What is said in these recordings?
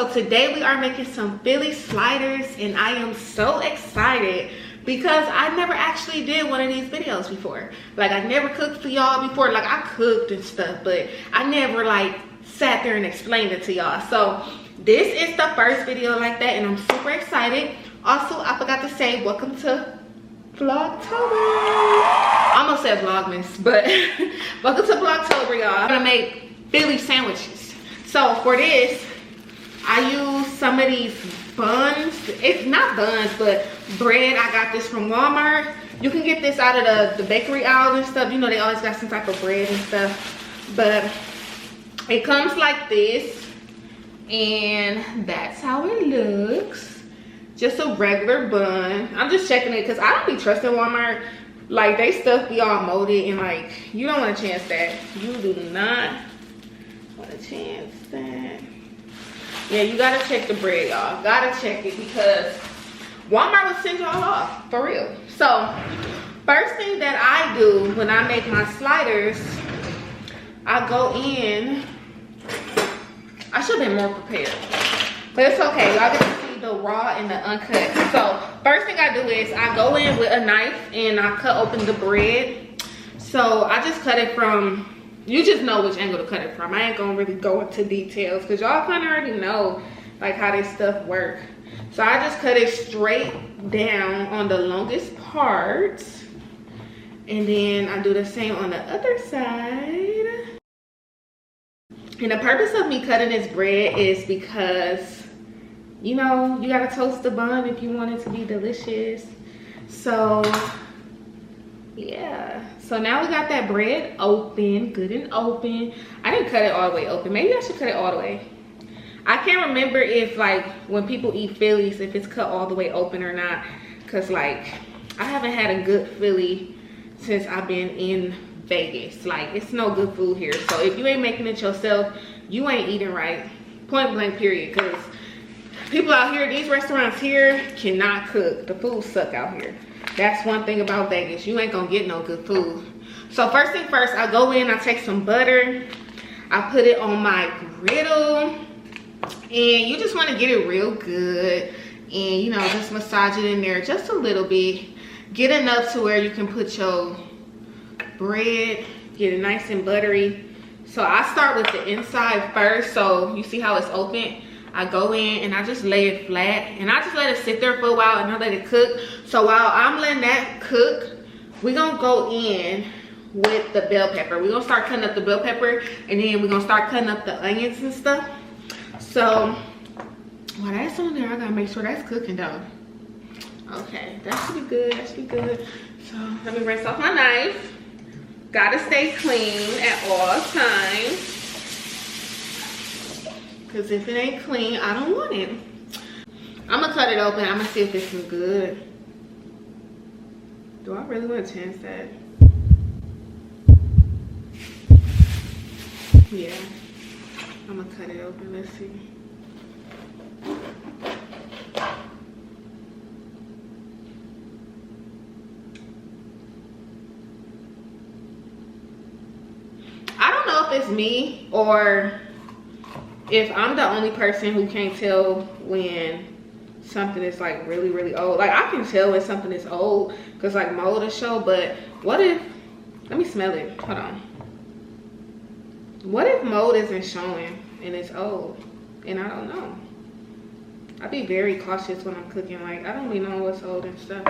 So today we are making some Philly sliders, and I am so excited because I never actually did one of these videos before. Like, I never cooked for y'all before. Like, I cooked and stuff, but I never like sat there and explained it to y'all. So this is the first video like that, and I'm super excited. Also, I forgot to say welcome to Vlogtober. I almost said Vlogmas, but welcome to Vlogtober, y'all. I'm gonna make Philly sandwiches. So for this, I use some of these buns. It's not buns, but bread. I got this from Walmart. You can get this out of the bakery aisle and stuff. You know, they always got some type of bread and stuff. But it comes like this, and that's how it looks. Just a regular bun. I'm just checking it because I don't be trusting Walmart. Like, they stuff be all molded, and like, you don't want to chance that. You do not want to chance that. Yeah, you gotta check the bread, y'all. Gotta check it because Walmart will send y'all off, for real. So first thing that I do when I make my sliders, I go in. I should have been more prepared, but it's okay. Y'all get to see the raw and the uncut. So first thing I do is I go in with a knife and I cut open the bread. So I just cut it from, you just know which angle to cut it from. I ain't gonna really go into details because y'all kind of already know like how this stuff work. So I just cut it straight down on the longest parts, and then I do the same on the other side. And the purpose of me cutting this bread is because, you know, you gotta toast the bun if you want it to be delicious. So yeah, so now we got that bread open, good and open. I didn't cut it all the way open. Maybe I should cut it all the way. I can't remember if like when people eat Phillies, if it's cut all the way open or not, because like I haven't had a good Philly since I've been in Vegas. Like, it's no good food here. So if you ain't making it yourself, you ain't eating right, point blank period. Because people out here, these restaurants here cannot cook. The food suck out here. That's one thing about Vegas. You ain't gonna get no good food. So first thing first, I go in, I take some butter, I put it on my griddle, and you just want to get it real good, and you know, just massage it in there just a little bit. Get enough to where you can put your bread, get it nice and buttery. So I start with the inside first. So you see how it's open? I go in and I just lay it flat, and I just let it sit there for a while, and I let it cook. So while I'm letting that cook, we're gonna go in with the bell pepper. We're gonna start cutting up the bell pepper, and then we're gonna start cutting up the onions and stuff. So while that's on there, I gotta make sure that's cooking though. Okay, that should be good, that should be good. So let me rinse off my knife. Gotta stay clean at all times, because if it ain't clean, I don't want it. I'm gonna cut it open. I'm gonna see if it's good. Do I really want to chance that? Yeah, I'm gonna cut it open. Let's see. It's me, or if I'm the only person who can't tell when something is like really old. Like, I can tell when something is old because like mold is show, but what if, let me smell it, hold on. What if mold isn't showing and it's old and I don't know? I be very cautious when I'm cooking. Like, I don't really know what's old and stuff,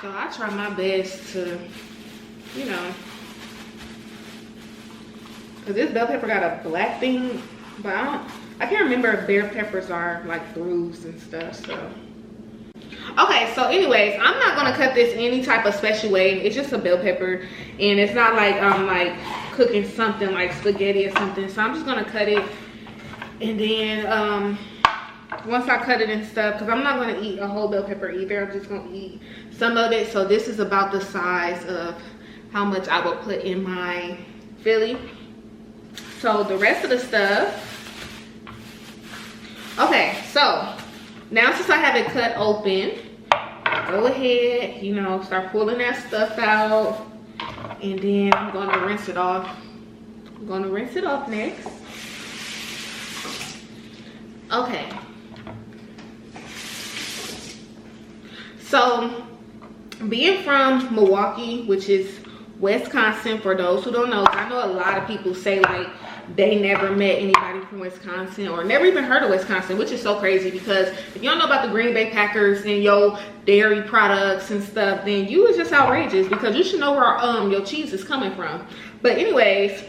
so I try my best to, you know. Cause this bell pepper got a black thing, but I can't remember if bell peppers are like bruised and stuff. So okay, so anyways, I'm not gonna cut this any type of special way. It's just a bell pepper, and it's not like I'm like cooking something like spaghetti or something. So I'm just gonna cut it, and then once I cut it and stuff, because I'm not gonna eat a whole bell pepper either. I'm just gonna eat some of it. So this is about the size of how much I will put in my Philly. So the rest of the stuff, okay, so now since I have it cut open, go ahead, you know, start pulling that stuff out, and then I'm going to rinse it off. I'm going to rinse it off next. Okay, So being from Milwaukee, which is Wisconsin, for those who don't know, I know a lot of people say like they never met anybody from Wisconsin or never even heard of Wisconsin, which is so crazy, because if you don't know about the Green Bay Packers and your dairy products and stuff, then you is just outrageous, because you should know where your cheese is coming from. But anyways,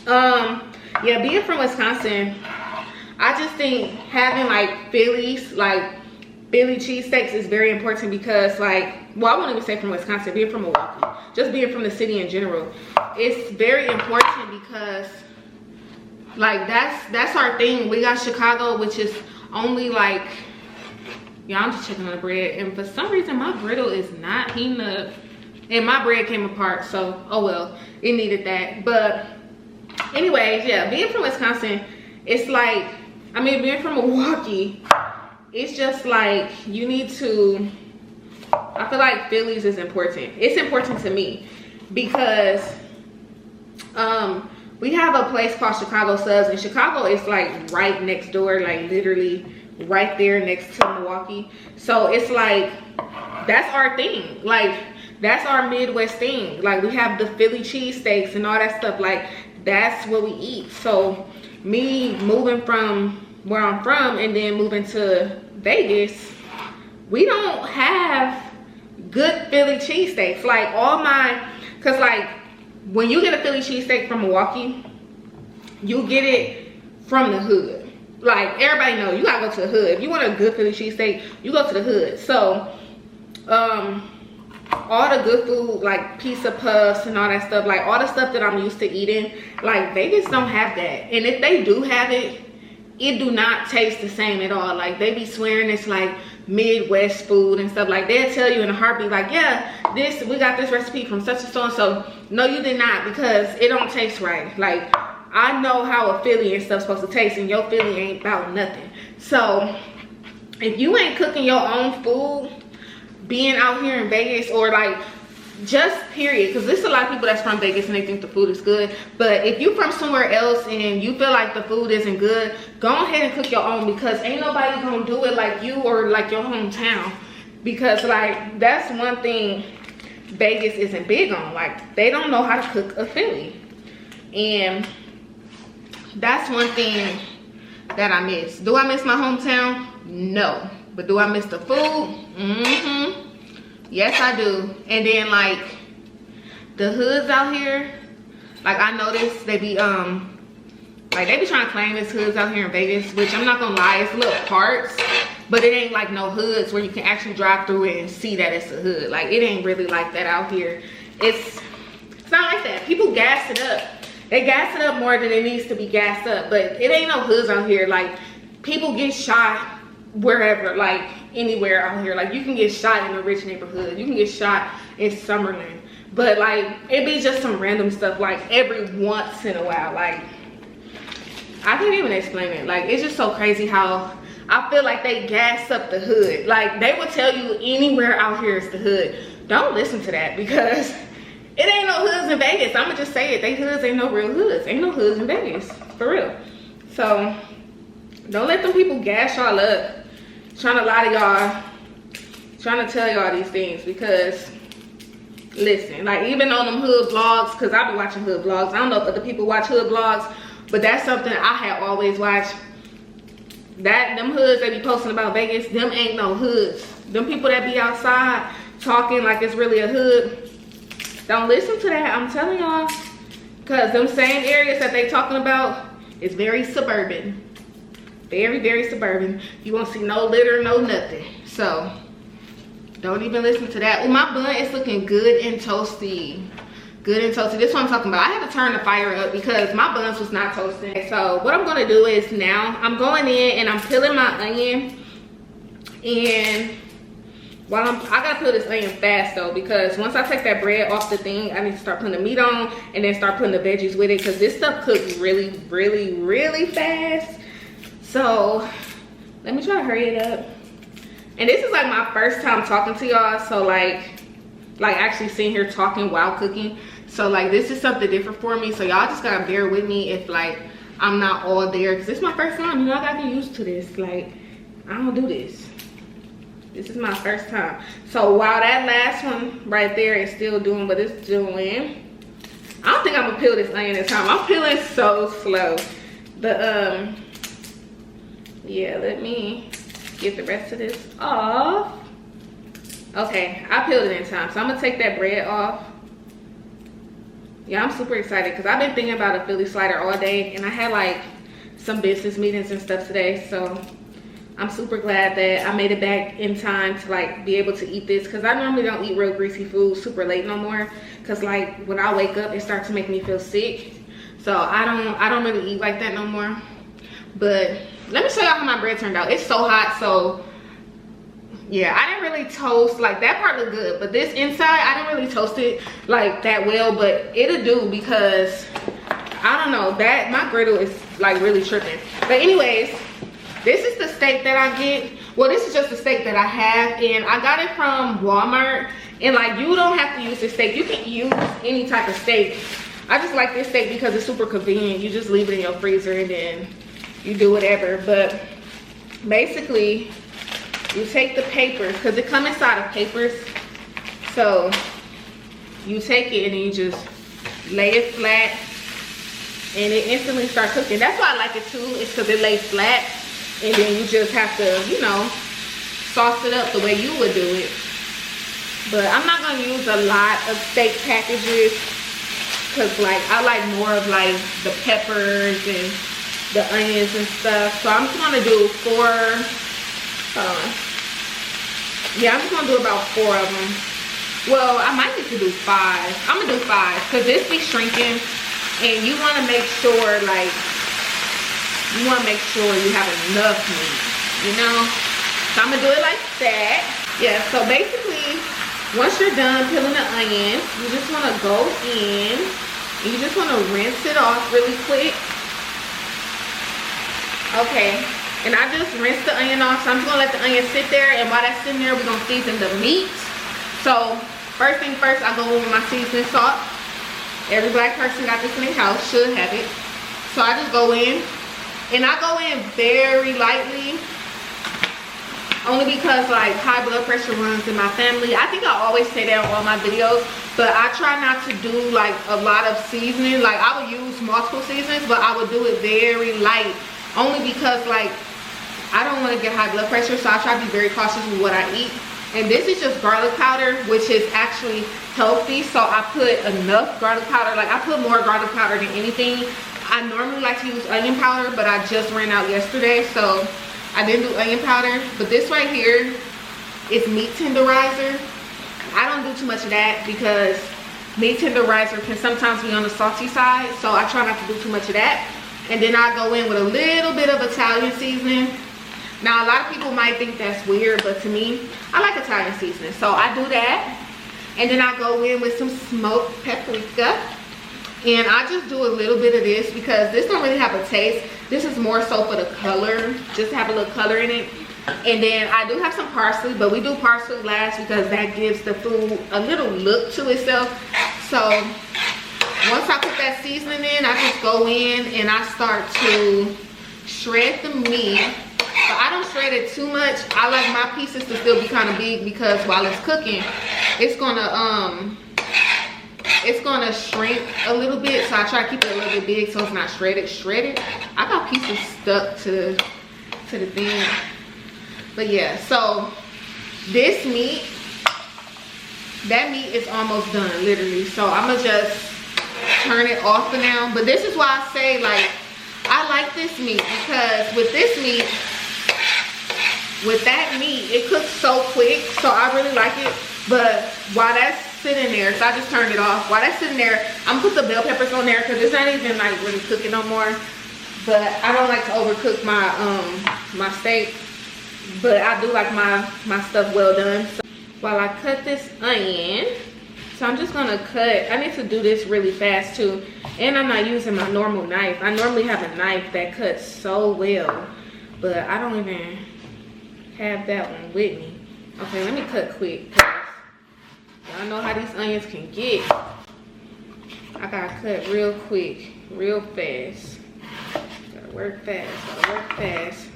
yeah, being from Wisconsin, I just think having like Phillies, like Philly cheesesteaks is very important, because like, well, I won't even say from Wisconsin, being from Milwaukee, just being from the city in general, it's very important, because like that's our thing. We got Chicago, which is only like, yeah, I'm just checking on the bread, and for some reason my griddle is not heating up, and my bread came apart, so oh well, it needed that. But anyways, yeah, being from Wisconsin, it's like, I mean, being from Milwaukee, it's just like you need to, I feel like Phillies is important. It's important to me because we have a place called Chicago Subs, and Chicago is like right next door, like literally right there next to Milwaukee. So it's like, that's our thing. Like, that's our Midwest thing. Like, we have the Philly cheesesteaks and all that stuff. Like, that's what we eat. So me moving from where I'm from and then moving to Vegas, we don't have good Philly cheesesteaks. Like, all my, cause like when you get a Philly cheesesteak from Milwaukee, you get it from the hood. Like, everybody know you gotta go to the hood. If you want a good Philly cheesesteak, you go to the hood. So all the good food, like pizza puffs and all that stuff, like all the stuff that I'm used to eating, like Vegas don't have that. And if they do have it, it do not taste the same at all. Like, they be swearing it's like Midwest food and stuff. Like, they'll tell you in a heartbeat, like, yeah, we got this recipe from such and so and so. No, you did not, because it don't taste right. Like, I know how a Philly and stuff's supposed to taste, and your Philly ain't about nothing. So if you ain't cooking your own food, being out here in Vegas, or like, just period, because there's a lot of people that's from Vegas and they think the food is good, but if you from somewhere else and you feel like the food isn't good, go ahead and cook your own, because ain't nobody gonna do it like you or like your hometown. Because like, that's one thing Vegas isn't big on. Like, they don't know how to cook a Philly, and that's one thing that I miss. Do I miss my hometown? No. But do I miss the food? Yes, I do. And then like the hoods out here, like I noticed they be like they be trying to claim it's hoods out here in Vegas, which I'm not gonna lie, it's little parts, but it ain't like no hoods where you can actually drive through it and see that it's a hood. Like, it ain't really like that out here. It's not like that. People gas it up. They gas it up more than it needs to be gassed up, but it ain't no hoods out here. Like, people get shot wherever, like anywhere out here. Like, you can get shot in a rich neighborhood, you can get shot in Summerlin, but like, it be just some random stuff like every once in a while. Like, I can't even explain it. Like, it's just so crazy how I feel like they gas up the hood. Like, they will tell you anywhere out here is the hood. Don't listen to that, because it ain't no hoods in Vegas. I'ma just say it. They hoods ain't no real hoods. Ain't no hoods in Vegas, for real. So don't let them people gas y'all up, trying to lie to y'all, trying to tell y'all these things. Because listen, like, even on them hood vlogs, because I be watching hood vlogs, I don't know if other people watch hood vlogs, but that's something I have always watched. Them hoods they be posting about Vegas, them ain't no hoods. Them people that be outside talking like it's really a hood, don't listen to that. I'm telling y'all, because them same areas that they talking about is very suburban. Very, very suburban. You won't see no litter, no nothing. So don't even listen to that. Oh, my bun is looking good and toasty. Good and toasty. This is what I'm talking about. I had to turn the fire up because my buns was not toasting. So what I'm going to do is, now I'm going in and I'm peeling my onion. And while I gotta peel this onion fast though, because once I take that bread off the thing, I need to start putting the meat on and then start putting the veggies with it, because this stuff cooks really, really, really fast. So let me try to hurry it up. And this is like my first time talking to y'all, so like actually sitting here talking while cooking. So like, this is something different for me, so y'all just gotta bear with me if like I'm not all there, because this is my first time. You know, I gotta get used to this. Like, I don't do this. This is my first time. So while that last one right there is still doing what it's doing, I don't think I'm gonna peel this onion this time. I'm peeling so slow. Yeah, let me get the rest of this off. Okay, I peeled it in time. So I'm gonna take that bread off. Yeah, I'm super excited because I've been thinking about a Philly slider all day, and I had like some business meetings and stuff today. So I'm super glad that I made it back in time to like be able to eat this, because I normally don't eat real greasy food super late no more, because like when I wake up it starts to make me feel sick. So I don't really eat like that no more. But let me show y'all how my bread turned out. It's so hot, so yeah, I didn't really toast. Like that part looked good, but this inside I didn't really toast it like that well, but it'll do because I don't know, that my griddle is like really tripping. But anyways, this is the steak that I get. Well, this is just the steak that I have, and I got it from Walmart. And like, you don't have to use this steak, you can use any type of steak. I just like this steak because it's super convenient. You just leave it in your freezer and then you do whatever. But basically you take the papers, because it comes inside of papers, so you take it and then you just lay it flat and it instantly starts cooking. That's why I like it too, it's because it lays flat, and then you just have to, you know, sauce it up the way you would do it. But I'm not gonna use a lot of steak packages, because like I like more of like the peppers and the onions and stuff. So I'm just gonna do 4, hold on. Yeah, I'm just gonna do about 4 of them. Well, I might need to do 5. I'm gonna do 5 because this be shrinking, and you want to make sure, like, you want to make sure you have enough meat, you know. So I'm gonna do it like that. Yeah. So basically, once you're done peeling the onions, you just want to go in and you just want to rinse it off really quick. Okay. And I just rinsed the onion off, so I'm just gonna let the onion sit there, and while that's sitting there, we're gonna season the meat. So first thing first, I go in with my seasoning salt. Every black person got this in their house, should have it. So I just go in, and I go in very lightly, only because like high blood pressure runs in my family. I think I always say that on all my videos, but I try not to do like a lot of seasoning. Like I would use multiple seasonings, but I would do it very light, only because like I don't want to get high blood pressure, so I try to be very cautious with what I eat. And this is just garlic powder, which is actually healthy, so I put enough garlic powder. Like I put more garlic powder than anything. I normally like to use onion powder, but I just ran out yesterday, so I didn't do onion powder. But this right here is meat tenderizer. I don't do too much of that because meat tenderizer can sometimes be on the salty side, so I try not to do too much of that. And then I go in with a little bit of Italian seasoning. Now a lot of people might think that's weird, but to me, I like Italian seasoning, so I do that. And then I go in with some smoked paprika, and I just do a little bit of this because this don't really have a taste. This is more so for the color, just to have a little color in it. And then I do have some parsley, but we do parsley last because that gives the food a little look to itself. So once I put that seasoning in, I just go in and I start to shred the meat. But I don't shred it too much. I like my pieces to still be kind of big, because while it's cooking, it's gonna shrink a little bit. So I try to keep it a little bit big so it's not shredded. I got pieces stuck to the thing. But yeah, so this meat, that meat is almost done, literally. So I'm gonna just turn it off for now. But this is why I say, like, I like this meat, because with this meat, with that meat, it cooks so quick, so I really like it. But while that's sitting there, so I just turned it off. While that's sitting there, I'm gonna put the bell peppers on there because it's not even like really cooking no more. But I don't like to overcook my my steak, but I do like my stuff well done. So while I cut this onion, so I'm just gonna cut. I need to do this really fast too, and I'm not using my normal knife. I normally have a knife that cuts so well, but I don't even have that one with me. Okay, let me cut quick. Y'all know how these onions can get. I gotta cut real quick, real fast. Gotta work fast, gotta work fast.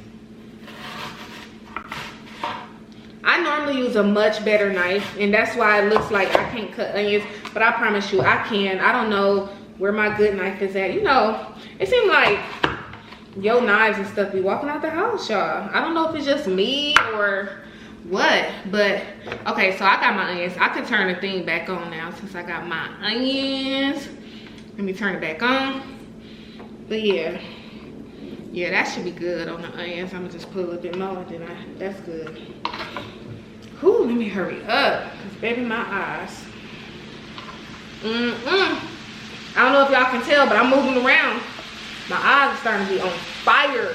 I normally use a much better knife, and that's why it looks like I can't cut onions, but I promise you I can. I don't know where my good knife is at. You know, it seems like your knives and stuff be walking out the house, y'all. I don't know if it's just me or what, but okay, so I got my onions. I can turn the thing back on now since I got my onions. Let me turn it back on. But yeah, that should be good on the onions. I'm gonna just put a little bit more, that's good. Whew, let me hurry up, cause baby, my eyes. I don't know if y'all can tell, but I'm moving around. My eyes are starting to be on fire.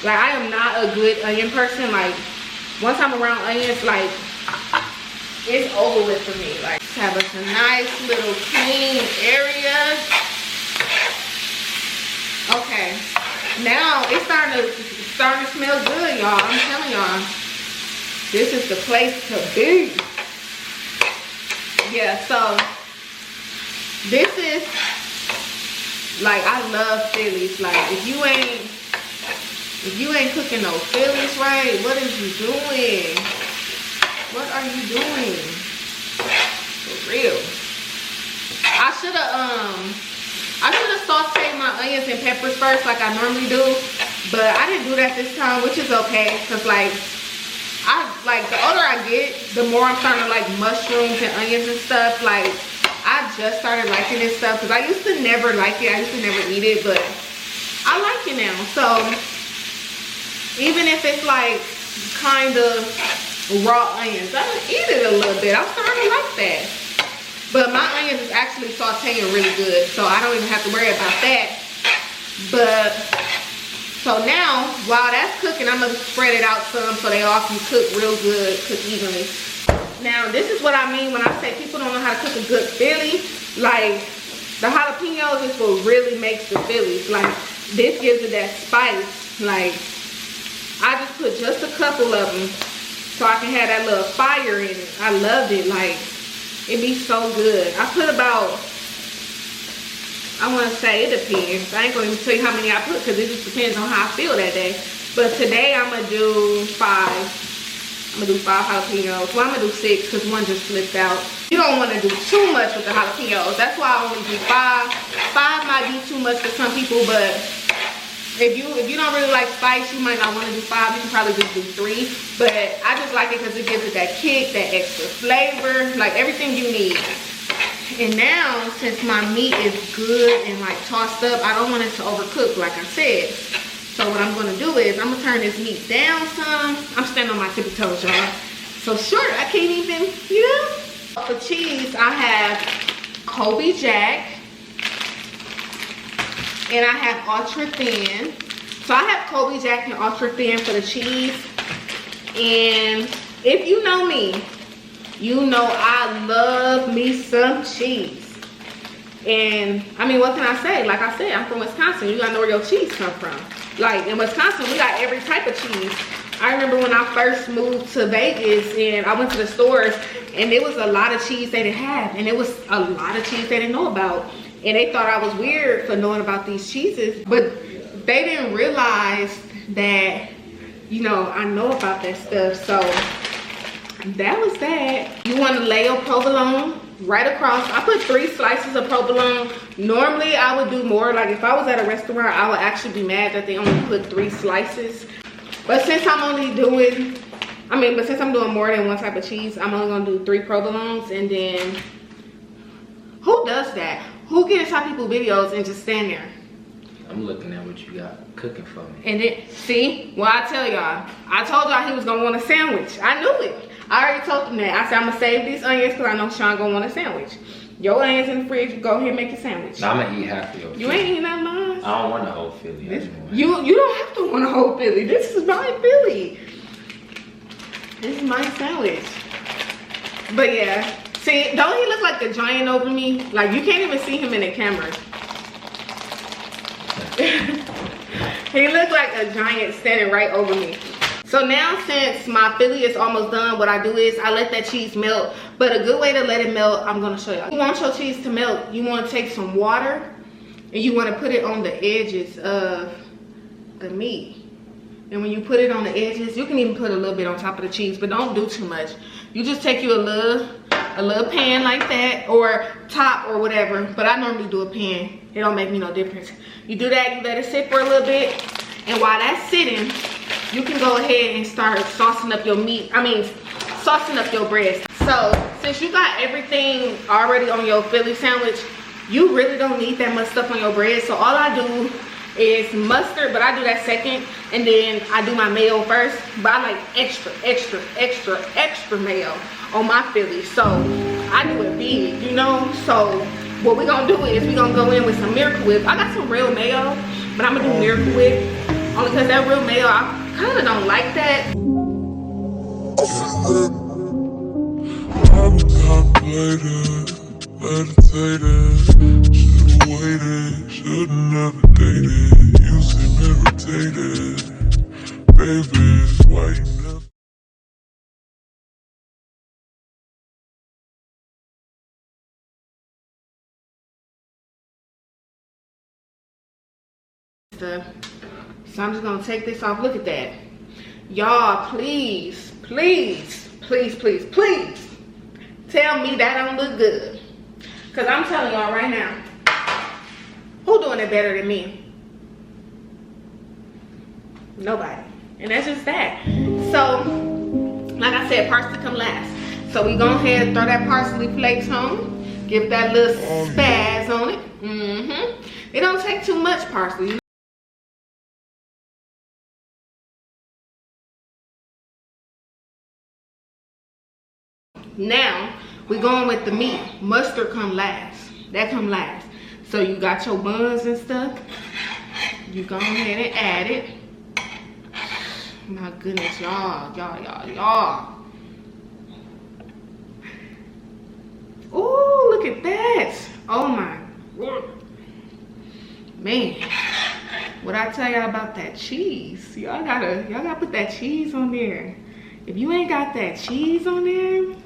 Like, I am not a good onion person. Like, once I'm around onions, like, it's over with for me. Like, have us a nice little clean area. Okay, now it's starting to smell good, y'all. I'm telling y'all, this is the place to be. Yeah, so this is, like, I love Phillies. Like, if you ain't cooking no Phillies right, what is you doing? What are you doing? For real. I should have sauteed my onions and peppers first like I normally do, but I didn't do that this time, which is okay, because like the older I get, the more I'm starting to like mushrooms and onions and stuff. Like, I just started liking this stuff because I used to never like it. I used to never eat it, but I like it now. So even if it's like kind of raw onions, I eat it a little bit. I'm starting to like that. But my onions is actually sauteing really good, so I don't even have to worry about that. But so now, while that's cooking, I'm gonna spread it out some so they all can cook real good, cook evenly. Now, this is what I mean when I say people don't know how to cook a good Philly. Like, the jalapenos is what really makes the Phillies. Like, this gives it that spice. Like, I just put just a couple of them so I can have that little fire in it. I loved it. Like, it be so good. I put about, I want to say, it depends. I ain't going to even tell you how many I put because it just depends on how I feel that day. But today I'm going to do 5. I'm gonna do 5 jalapenos. Well, I'm gonna do 6 because one just slipped out. You don't want to do too much with the jalapenos. That's why I only do 5. 5 might be too much for some people, but if you don't really like spice, you might not want to do 5. You can probably just do 3. But I just like it because it gives it that kick, that extra flavor, like everything you need. And now, since my meat is good and like tossed up, I don't want it to overcook, like I said. So what I'm gonna do is I'm gonna turn this meat down some. I'm standing on my tippy toes, y'all. So short, I can't even, you know. For cheese, I have Colby Jack and I have ultra thin. So I have Colby Jack and ultra thin for the cheese. And if you know me, you know I love me some cheese. And I mean, what can I say? Like I said, I'm from Wisconsin. You gotta know where your cheese come from. Like, in Wisconsin, we got every type of cheese. I remember when I first moved to Vegas and I went to the stores and there was a lot of cheese they didn't have. And it was a lot of cheese they didn't know about. And they thought I was weird for knowing about these cheeses. But they didn't realize that, you know, I know about that stuff. So that was that. You want to lay your provolone right across. I put 3 slices of provolone. Normally I would do more. Like, if I was at a restaurant, I would actually be mad that they only put 3 slices. But since I'm doing more than one type of cheese, I'm only gonna do 3 provolones. And then, who does that? Who gets how people videos and just stand there? I'm looking at what you got cooking for me. And then, see, well, I tell y'all, I told y'all he was gonna want a sandwich. I knew it. I already told him that. I said, I'm gonna save these onions because I know Sean gonna want a sandwich. Your onions in the fridge, go ahead and make your sandwich. No, I'm gonna eat half of yours. You ain't eating that much. I don't want a whole Philly. You don't have to want a whole Philly. This is my Philly. This is my sandwich. But yeah, see, don't he look like a giant over me? Like, you can't even see him in the camera. He looked like a giant standing right over me. So now, since my Philly is almost done, what I do is I let that cheese melt. But a good way to let it melt, I'm gonna show y'all. You want your cheese to melt, you wanna take some water and you wanna put it on the edges of the meat. And when you put it on the edges, you can even put a little bit on top of the cheese, but don't do too much. You just take you a little pan like that, or top or whatever, but I normally do a pan. It don't make me no difference. You do that, you let it sit for a little bit, and while that's sitting, you can go ahead and start saucing up your meat. Saucing up your breast. So since you got everything already on your Philly sandwich, you really don't need that much stuff on your bread. So all I do is mustard, but I do that second, and then I do my mayo first. But I like extra mayo on my Philly, so I do it big, you know. So what we're gonna do is we're gonna go in with some Miracle Whip. I got some real mayo, but I'm gonna do Miracle Whip only because that real mayo, I kind of don't like that. I've contemplated, meditated, should've waited, should've never dated. You seem irritated, baby, why you never? So I'm just gonna take this off. Look at that. Y'all, please, please, please, please, please tell me that don't look good. Cause I'm telling y'all right now, who doing it better than me? Nobody. And that's just that. So, like I said, parsley come last. So we go ahead and throw that parsley flakes on. Give that little spaz on it. It don't take too much parsley. Now we going with the meat. Mustard come last. That come last. So you got your buns and stuff. You go ahead and add it. My goodness, y'all. Ooh, look at that. Oh my God. Man, what I tell y'all about that cheese? Y'all gotta put that cheese on there. If you ain't got that cheese on there,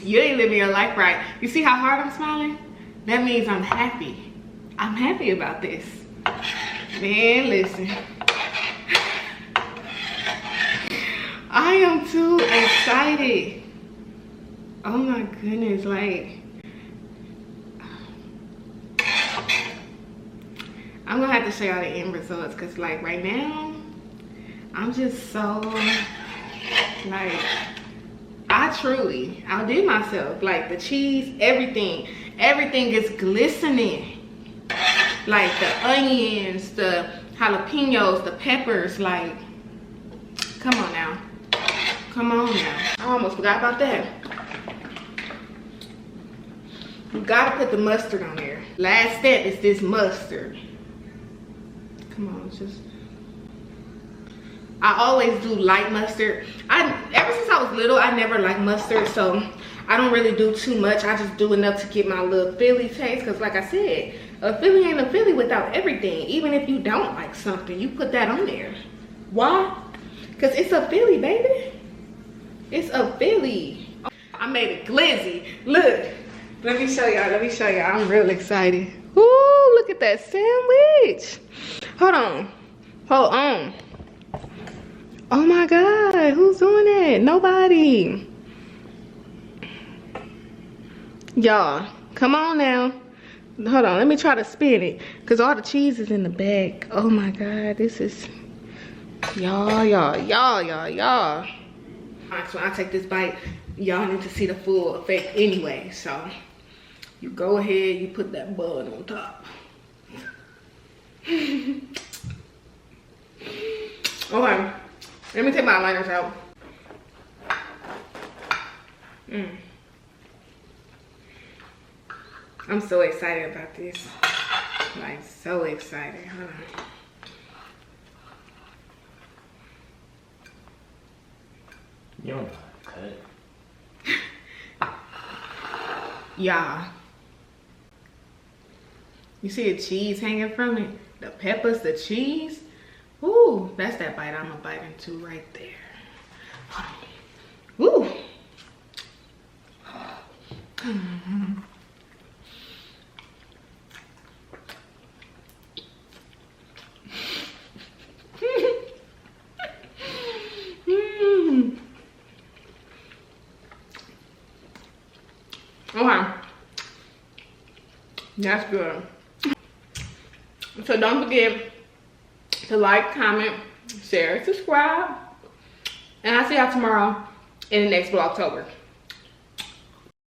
you ain't living your life right. You see how hard I'm smiling? That means I'm happy. I'm happy about this. Man, listen. I am too excited. Oh my goodness, like, I'm gonna have to show y'all the end results, because like right now, I'm just so, like, I truly outdid myself. Like the cheese, everything is glistening. Like the onions, the jalapenos, the peppers, like, come on now. Come on now. I almost forgot about that. You gotta put the mustard on there. Last step is this mustard. Come on, just. I always do light mustard. Ever since I was little, I never liked mustard, so I don't really do too much. I just do enough to get my little Philly taste, because like I said, a Philly ain't a Philly without everything. Even if you don't like something, you put that on there. Why? Because it's a Philly, baby. It's a Philly. I made a glizzy. Look, let me show y'all. I'm real excited. Ooh, look at that sandwich. Hold on. Oh my God, who's doing that? Nobody. Y'all, come on now. Hold on, let me try to spin it, because all the cheese is in the bag. Oh my God, this is, y'all. So I take this bite, y'all need to see the full effect anyway. So you go ahead, you put that bun on top. Okay, let me take my liners out. I'm so excited about this. Like, so excited. Hold on. You don't know how to cut. Y'all, you see the cheese hanging from it? The peppers, the cheese. Ooh, that's that bite I'm gonna bite into right there. Ooh. Okay. That's good. So don't forget to like, comment, share, subscribe. And I'll see y'all tomorrow in the next Vlogtober.